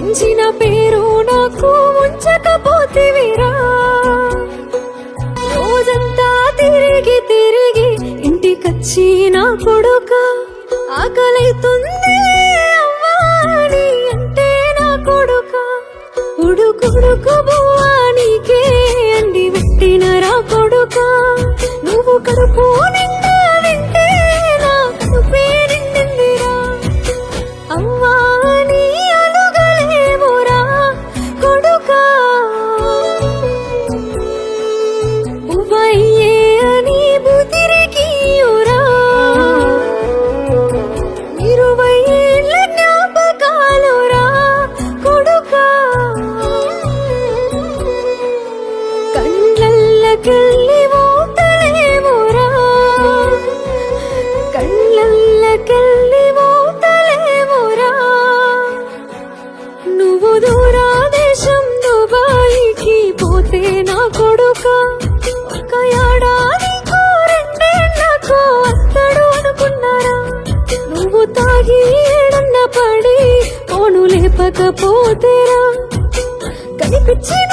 ఉంచిన పేరు నాకు ఉంచకపోతివిరా. రోజంతా తిరిగి తిరిగి ఇంటికొచ్చి నా కొడుక ఆకలైతుంది అవ్వా అని అంటే నా కొడుక ఉడుకుడుకు బువ్వా నీకే అండి పెట్టినరా కొడుక. నువ్వు కడుపు నిండా వింటే నా కడుపే నిండిందిరా. అవ్వా నీ అలుగలేవురా కొడుక. ఉవ్వయ్యే అని బుదిరికియురా. 20 ఏళ్ళ జ్ఞాపకాలురా కొడుక. కళ్ళల్లకెళ్ళి ఊతలేవురా. కళ్ళల్లకెళ్ళి ఊతలేవురా. నువ్వు దూరాదేశం దుబాయికి పోతే నా కొడుక ఒక ఏడాదికో 2 ఏళ్లకు అత్తడు అనుకున్నారా. నువ్వు తాగి ఏడన్న పడి కోను లేపకపోతేరా కనిపించిన